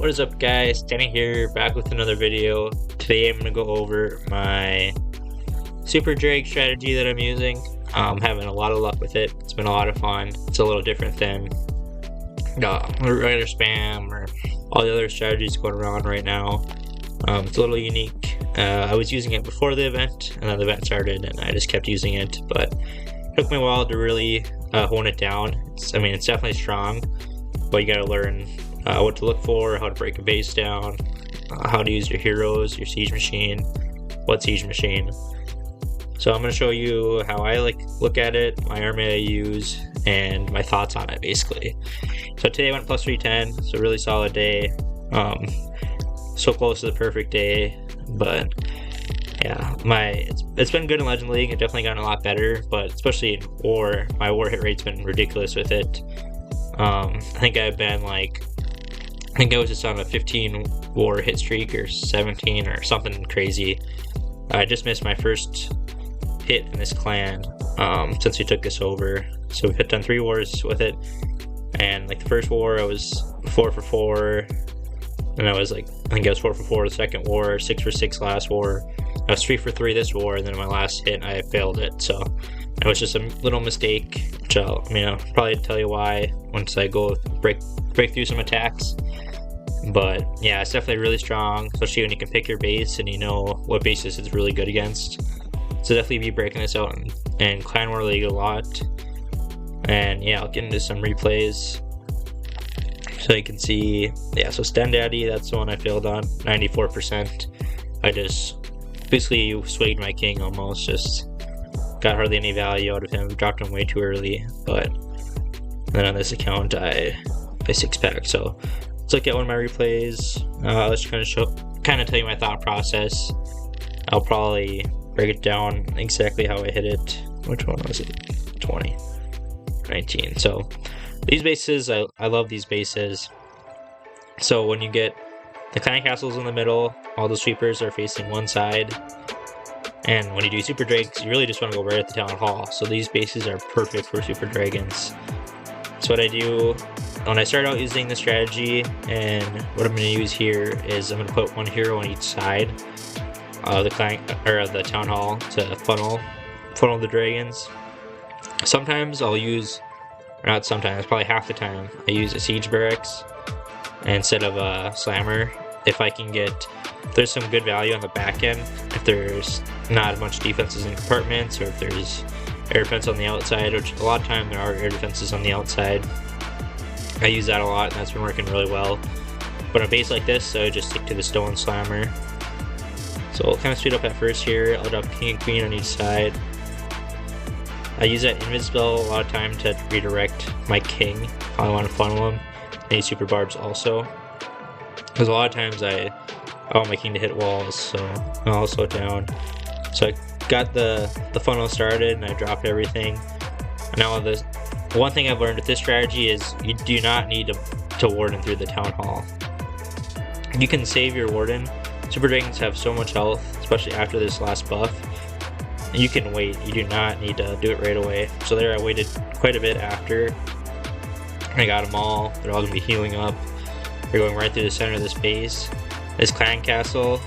What is up, guys? Danny here, back with another video. Today I'm going to go over my super drag strategy that I'm using. I'm having a lot of luck with it. It's been a lot of fun. It's a little different than regular spam or all the other strategies going around right now. It's a little unique. I was using it before the event, and then the event started, and I just kept using it, but it took me a while to really hone it down. It's definitely strong, but you gotta learn what to look for, how to break a base down, how to use your heroes, your siege machine, what siege machine. So I'm going to show you how I look at it, my army I use, and my thoughts on it basically. So today I went plus 310, so really solid day. So close to the perfect day, but yeah, it's been good in Legend League. It definitely gotten a lot better, but especially in War, my War hit rate's been ridiculous with it. I think I was just on a 15 war hit streak or 17 or something crazy. I just missed my first hit in this clan since we took this over. So we've done 3 wars with it, and the first war I was 4 for 4, and I think I was 4 for 4 the second war, 6 for 6 last war. I was 3 for 3 this war, and then my last hit I failed it. So it was just a little mistake, which I'll probably tell you why once I go break through some attacks. But yeah, it's definitely really strong, especially when you can pick your base and you know what bases it's really good against. So definitely be breaking this out in Clan War League a lot. And yeah, I'll get into some replays so you can see. Yeah, so Sten Daddy, that's the one I failed on, 94%. I just basically swagged my king almost, just got hardly any value out of him, dropped him way too early. But then on this account I 6-pack. So let's look at one of my replays. Let's kind of tell you my thought process. I'll probably break it down exactly how I hit it. Which one was it? 20, 19. So these bases, I love these bases. So when you get the clan castles in the middle, all the sweepers are facing one side. And when you do super drakes, you really just want to go right at the town hall. So these bases are perfect for super dragons. So what I do when I start out using the strategy, and what I'm going to use here is I'm going to put one hero on each side of the clan or the town hall to funnel the dragons. Sometimes I'll use, or not sometimes, probably half the time, I use a siege barracks instead of a slammer. If there's some good value on the back end, if there's not a bunch of defenses in compartments, or if there's air defense on the outside, which a lot of time there are air defenses on the outside. I use that a lot, and that's been working really well. But on a base like this, I just stick to the stone slammer. So I'll kind of speed up at first here. I'll drop king and queen on each side. I use that invis spell a lot of time to redirect my king. I want to funnel him. I need super barbs also, because a lot of times I want my king to hit walls, so I'll slow it down. So I got the funnel started, and I dropped everything. And now the one thing I've learned with this strategy is you do not need to warden through the town hall. You can save your warden. Super dragons have so much health, especially after this last buff. You can wait. You do not need to do it right away. So there, I waited quite a bit after. I got them all. They're all going to be healing up. They're going right through the center of this base. This clan castle,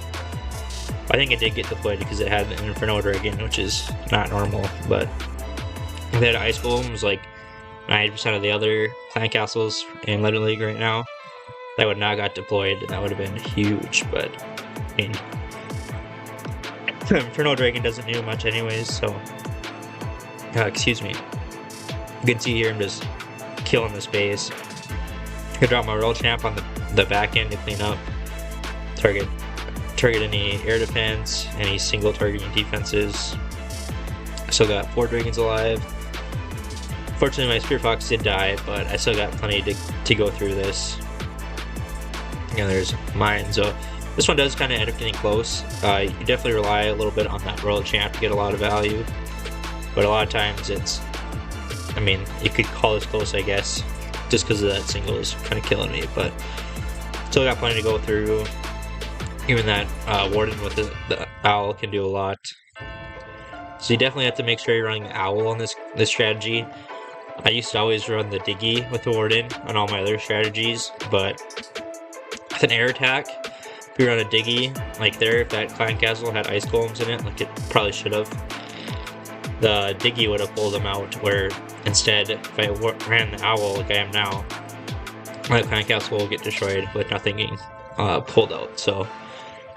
I think it did get deployed because it had an Inferno Dragon, which is not normal, but if it had Ice Golems like 90% of the other clan castles in Legend League right now, that would not got deployed, and that would have been huge. But Inferno Dragon doesn't do much anyways, so excuse me. You can see here I'm just killing this base. I could drop my Royal Champ on the back end to clean up, target any air defense, any single targeting defenses. I still got 4 dragons alive. Fortunately, my Spear Fox did die, but I still got plenty to go through this. And there's mine. So this one does kind of end up getting close. You definitely rely a little bit on that Royal Champ to get a lot of value, but a lot of times you could call this close, I guess, just because of that single is kind of killing me. But still got plenty to go through. Even that warden with the owl can do a lot. So you definitely have to make sure you're running the owl on this strategy. I used to always run the Diggy with the Warden on all my other strategies, but I an air attack. If you're on a diggy, like there, if that clan castle had ice golems in it, like it probably should have, the diggy would have pulled them out, where instead, if I ran the owl like I am now, my clan castle will get destroyed with nothing getting pulled out. So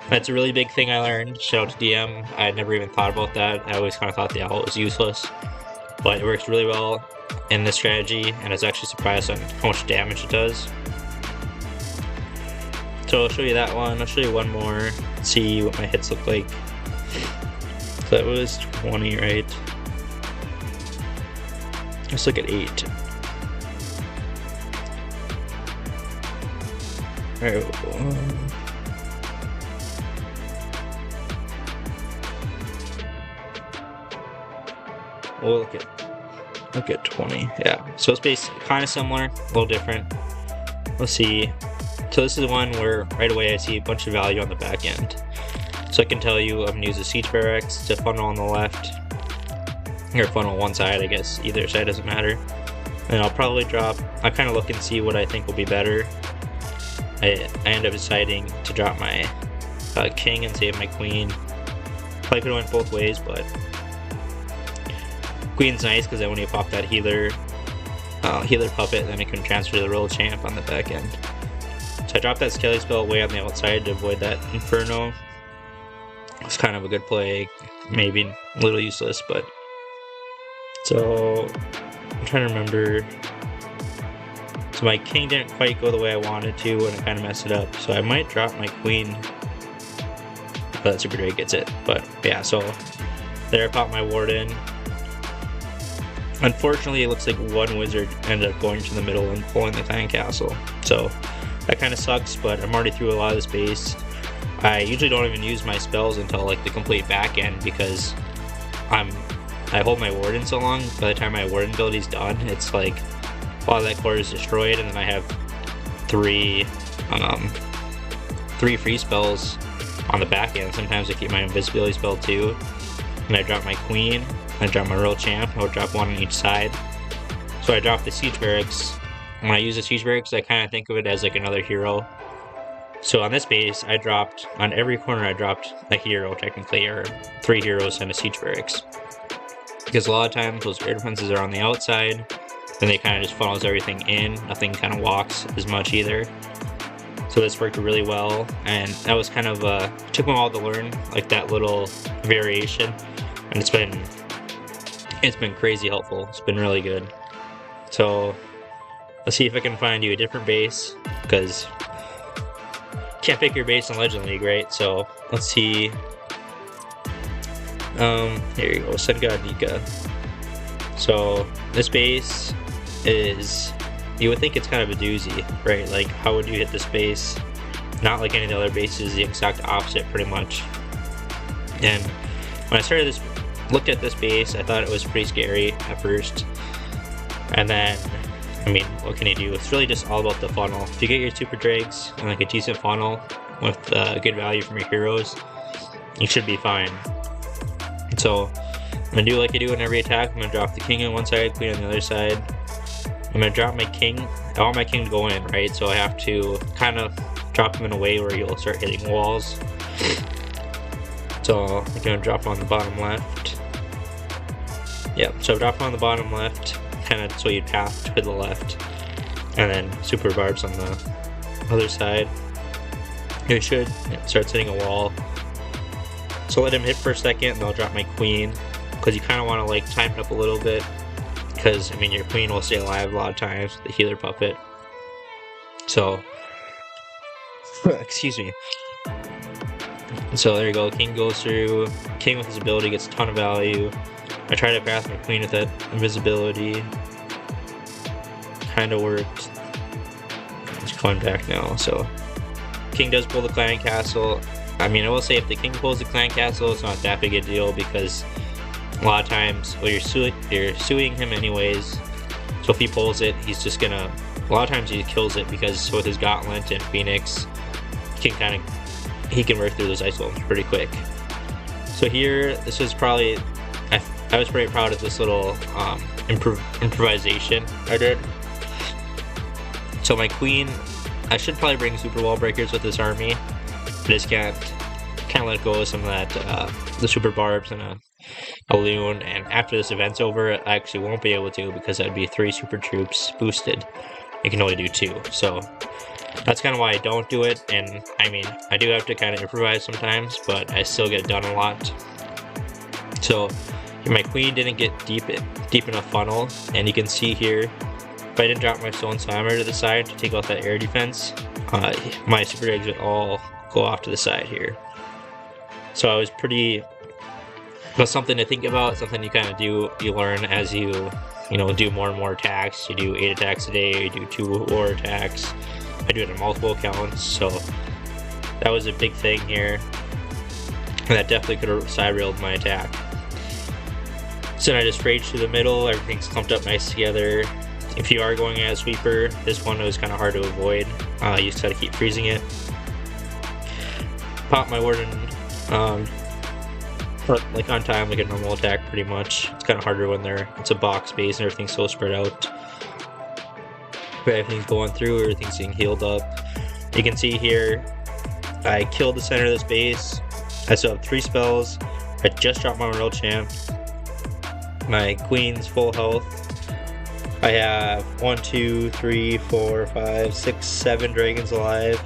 that's a really big thing I learned. Shout out to DM. I had never even thought about that. I always kind of thought the owl was useless, but it works really well in this strategy, and I was actually surprised on how much damage it does. So I'll show you that one. I'll show you one more. See what my hits look like. So that was 20, right? Let's look at 8. Alright. We'll look at 20. Yeah. So it's basically kind of similar, a little different. Let's see. So this is the one where right away I see a bunch of value on the back end. So I can tell you I'm going to use a siege barracks to funnel on the left, or funnel one side, I guess. Either side doesn't matter. And I'll probably drop, I'll kind of look and see what I think will be better. I end up deciding to drop my king and save my queen. Probably could have went both ways, but queen's nice because then when you pop that healer puppet, then it can transfer to the real champ on the back end. So I dropped that skelly spell way on the outside to avoid that inferno. It's kind of a good play, maybe a little useless, but so I'm trying to remember. So my king didn't quite go the way I wanted to, and I kind of messed it up. So I might drop my queen, but Super Drake gets it. But yeah, so there I popped my warden. Unfortunately, it looks like one wizard ended up going to the middle and pulling the clan castle. So that kind of sucks, but I'm already through a lot of the space. I usually don't even use my spells until like the complete back end because I hold my warden so long. By the time my warden ability's done, it's like a lot of that core is destroyed, and then I have three free spells on the back end. Sometimes I keep my invisibility spell too, and I drop my queen. I drop my royal champ. I would drop one on each side. So I drop the siege barracks. When I use the siege barracks, I kind of think of it as like another hero. So on this base, I dropped, on every corner I dropped a hero technically, or 3 heroes and a siege barracks. Because a lot of times those air defenses are on the outside, then they kind of just funnels everything in. Nothing kind of walks as much either. So this worked really well, and that was kind of, took me a while to learn, like that little variation. And it's been crazy helpful. It's been really good. So let's see if I can find you a different base, because can't pick your base in Legend League, right? So let's see. Here you go, Sun God Nika. So this base is, you would think it's kind of a doozy, right? Like, how would you hit this base? Not like any of the other bases, the exact opposite pretty much. And when I started this, looked at this base, I thought it was pretty scary at first. And then, I mean, what can you do? It's really just all about the funnel. If you get your super dregs and like a decent funnel with good value from your heroes, you should be fine. So I'm gonna do like I do in every attack. I'm gonna drop the king on one side, queen on the other side. I'm gonna drop my king. I want my king to go in, right? So I have to kind of drop him in a way where you'll start hitting walls. So I'm gonna drop on the bottom left. Yep, so drop on the bottom left, kind of so you'd path to the left, and then super barbs on the other side. You should start hitting a wall. So let him hit for a second, and I'll drop my queen, because you kind of want to like time it up a little bit, because I mean your queen will stay alive a lot of times with the healer puppet. So, excuse me. So there you go, king goes through. King with his ability gets a ton of value. I tried to pass my queen with that invisibility. Kind of worked. It's coming back now, so. King does pull the clan castle. I mean, I will say if the king pulls the clan castle, it's not that big a deal, because a lot of times, well, you're suing him anyways. So if he pulls it, he's just gonna, a lot of times he kills it, because with his gauntlet and phoenix, he can work through those ice golems pretty quick. So here, this is probably, I was pretty proud of this little improvisation I did. So my queen I should probably bring super wall breakers with this army. I just can't kind of let go of some of that, the super barbs and a loon. And after this event's over, I actually won't be able to because that'd be 3 super troops boosted. You can only do 2, so that's kind of why I don't do it. And I mean, I do have to kind of improvise sometimes, but I still get done a lot. So my queen didn't get deep enough funnel, and you can see here, if I didn't drop my stone slammer to the side to take out that air defense, my super dregs would all go off to the side here. So I was pretty, but something to think about, something you kind of do, you learn as you know, do more and more attacks. You do 8 attacks a day, you do 2 war attacks. I do it in multiple accounts, so that was a big thing here. And that definitely could have side railed my attack. So then I just rage through the middle, everything's clumped up nice together. If you are going as sweeper, this one was kind of hard to avoid. You just gotta keep freezing it. Pop my warden like on time, like a normal attack pretty much. It's kind of harder when it's a box base and everything's so spread out. But everything's going through, everything's getting healed up. You can see here, I killed the center of this base. I still have 3 spells. I just dropped my real champ. My queen's full health. I have 1, 2, 3, 4, 5, 6, 7 dragons alive.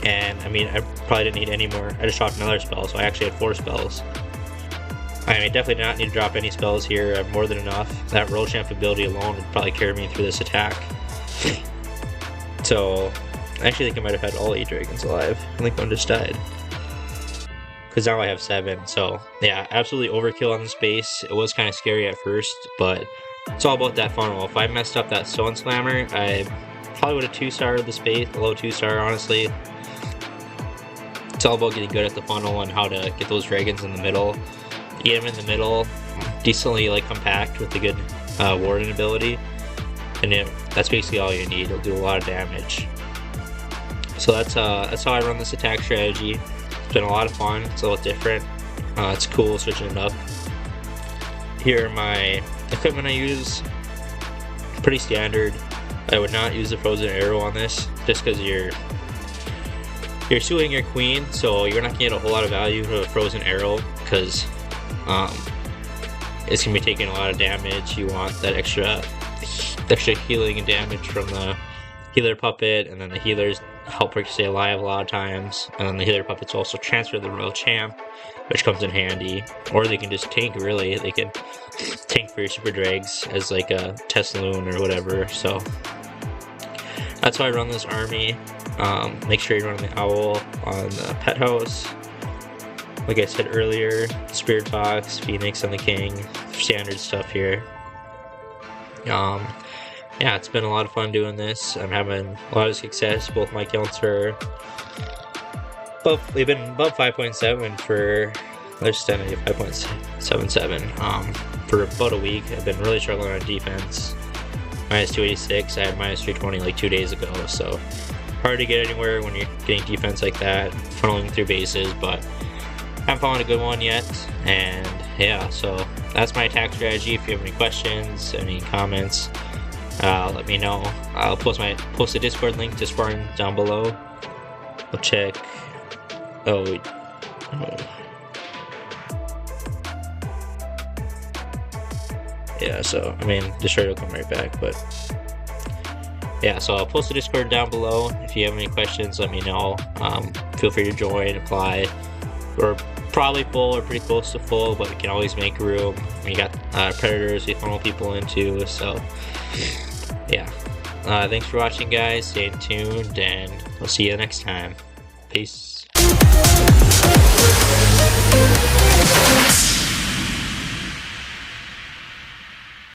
And I mean, I probably didn't need any more. I just dropped another spell, so I actually had 4 spells. I mean, definitely did not need to drop any spells here. I have more than enough. That roll champ ability alone would probably carry me through this attack. So, I actually think I might have had all 8 dragons alive. I think one just died. Because now I have 7. So, yeah, absolutely overkill on this base. It was kind of scary at first, but it's all about that funnel. If I messed up that stone slammer, I probably would have 2-starred this base, a low 2-star, honestly. It's all about getting good at the funnel and how to get those dragons in the middle. Get them in the middle, decently like compact with a good warden ability, and that's basically all you need. It'll do a lot of damage. So that's how I run this attack strategy. It's been a lot of fun. It's a little different. It's cool switching it up. Here are my equipment I use. Pretty standard. I would not use the frozen arrow on this just because you're suing your queen, so you're not gonna get a whole lot of value for a frozen arrow because it's gonna be taking a lot of damage. You want that extra healing and damage from the healer puppet, and then the healers help her stay alive a lot of times, and then the healer puppets also transfer the royal champ, which comes in handy. Or they can just tank, really. They can tank for your super dregs as like a test loon or whatever. So that's how I run this army. Make sure you run the owl on the pet house. Like I said earlier, Spirit Fox, Phoenix, and the King. Standard stuff here. Yeah, it's been a lot of fun doing this. I'm having a lot of success. Both my counts are they've been above 5.7 for, let's stand at 5.77 for about a week. I've been really struggling on defense. Minus 286. I had minus 320 like 2 days ago, so hard to get anywhere when you're getting defense like that, funneling through bases, but I haven't found a good one yet. And yeah, so that's my attack strategy. If you have any questions, any comments, let me know. I'll post a Discord link to sparring down below. I'll check. Yeah, so I mean, Discord will come right back, but yeah, so I'll post the Discord down below. If you have any questions, let me know. Feel free to join, apply. We're probably full or pretty close to full, but we can always make room. We got predators we funnel people into, so yeah. Thanks for watching, guys. Stay tuned, and we'll see you next time. Peace.